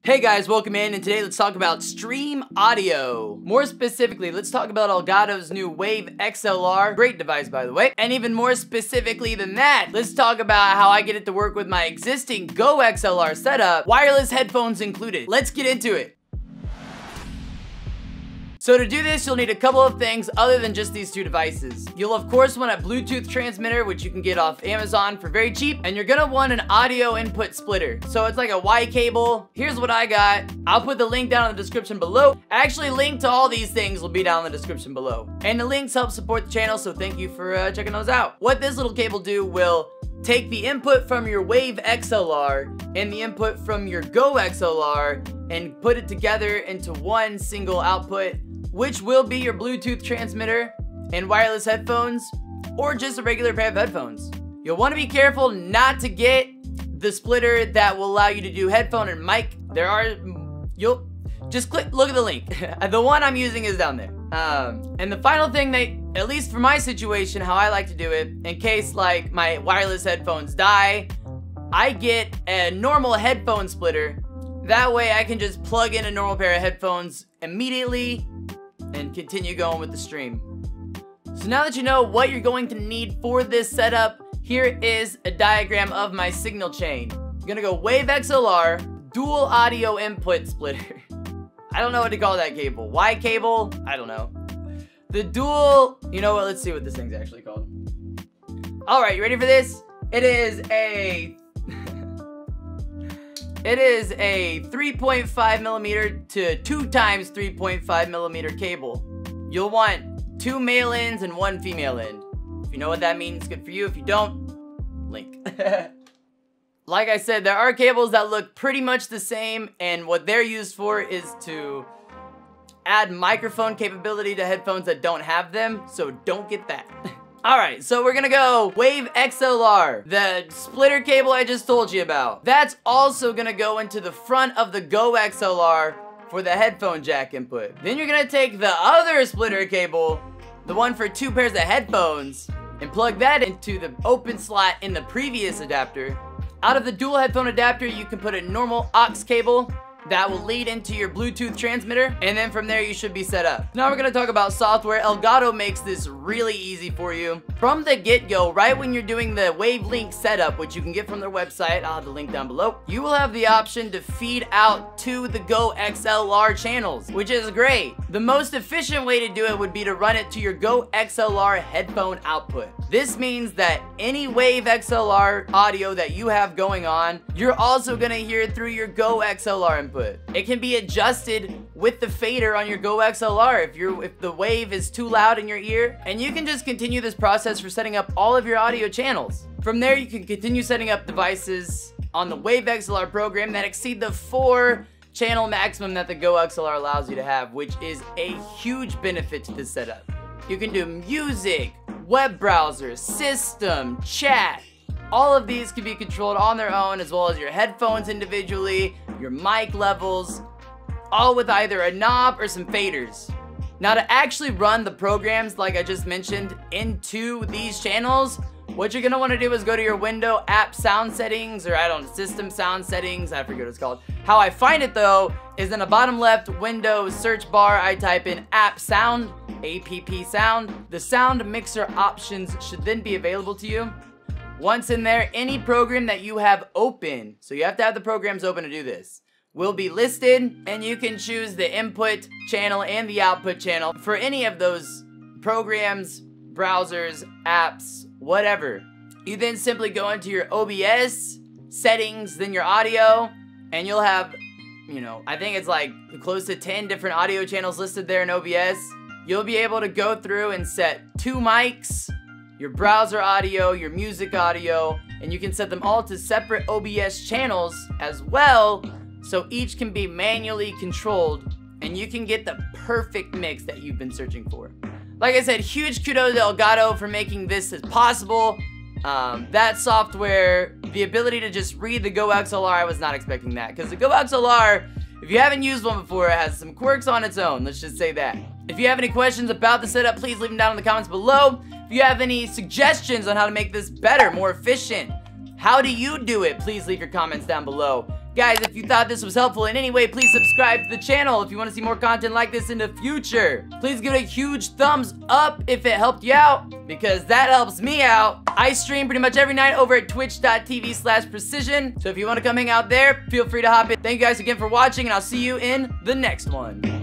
Hey guys, welcome in, and today let's talk about stream audio. More specifically, let's talk about Elgato's new Wave XLR, great device by the way. And even more specifically than that, let's talk about how I get it to work with my existing Go XLR setup, wireless headphones included. Let's get into it. So to do this, you'll need a couple of things other than just these two devices. You'll of course want a Bluetooth transmitter, which you can get off Amazon for very cheap, and you're gonna want an audio input splitter. So it's like a Y cable. Here's what I got. I'll put the link down in the description below. Actually, link to all these things will be down in the description below. And the links help support the channel, so thank you for checking those out. What this little cable do will take the input from your Wave XLR and the input from your Go XLR and put it together into one single output, which will be your Bluetooth transmitter and wireless headphones, or just a regular pair of headphones. You'll want to be careful not to get the splitter that will allow you to do headphone and mic. You'll just look at the link. The one I'm using is down there. And the final thing that, at least for my situation, how I like to do it, in case like my wireless headphones die, I get a normal headphone splitter. That way I can just plug in a normal pair of headphones immediately and continue going with the stream. So now that you know what you're going to need for this setup, here is a diagram of my signal chain. I'm gonna go Wave XLR, dual audio input splitter. I don't know what to call that cable. Y cable? I don't know. The dual, you know what, let's see what this thing's actually called. Alright, you ready for this? It is a 3.5 millimeter to 2 times 3.5 millimeter cable. You'll want 2 male ends and 1 female end. If you know what that means, good for you. If you don't, link. Like I said, there are cables that look pretty much the same, and what they're used for is to add microphone capability to headphones that don't have them, so don't get that. Alright, so we're gonna go Wave XLR, the splitter cable I just told you about. That's also gonna go into the front of the Go XLR for the headphone jack input. Then you're gonna take the other splitter cable, the one for 2 pairs of headphones, and plug that into the open slot in the previous adapter. Out of the dual headphone adapter, you can put a normal aux cable that will lead into your Bluetooth transmitter, and then from there you should be set up. Now we're gonna talk about software. Elgato makes this really easy for you. From the get-go, right when you're doing the WaveLink setup, which you can get from their website, I'll have the link down below, you will have the option to feed out to the Go XLR channels, which is great. The most efficient way to do it would be to run it to your Go XLR headphone output. This means that any Wave XLR audio that you have going on, you're also gonna hear it through your Go XLR input. It can be adjusted with the fader on your Go XLR if the wave is too loud in your ear, and you can just continue this process for setting up all of your audio channels. From there, you can continue setting up devices on the Wave XLR program that exceed the 4 channel maximum that the Go XLR allows you to have, which is a huge benefit to this setup. You can do music, web browser, system, chat. All of these can be controlled on their own, as well as your headphones individually, your mic levels, all with either a knob or some faders. Now to actually run the programs, like I just mentioned, into these channels, what you're gonna wanna do is go to your window app sound settings, or I don't know, system sound settings, I forget what it's called. How I find it though, is in the bottom left Windows search bar, I type in app sound, APP sound. The sound mixer options should then be available to you. Once in there, any program that you have open, so you have to have the programs open to do this, will be listed, and you can choose the input channel and the output channel for any of those programs, browsers, apps, whatever. You then simply go into your OBS settings, then your audio, and you'll have, you know, I think it's like close to 10 different audio channels listed there in OBS. You'll be able to go through and set 2 mics, your browser audio, your music audio, and you can set them all to separate OBS channels as well, so each can be manually controlled, and you can get the perfect mix that you've been searching for. Like I said, huge kudos to Elgato for making this as possible. That software, the ability to just read the Go XLR, I was not expecting that, because the Go XLR, if you haven't used one before, it has some quirks on its own, let's just say that. If you have any questions about the setup, please leave them down in the comments below. If you have any suggestions on how to make this better, more efficient, how do you do it, please leave your comments down below. Guys, if you thought this was helpful in any way, please subscribe to the channel if you want to see more content like this in the future. Please give it a huge thumbs up if it helped you out, because that helps me out. I stream pretty much every night over at twitch.tv/precision. So if you want to come hang out there, feel free to hop in. Thank you guys again for watching, and I'll see you in the next one.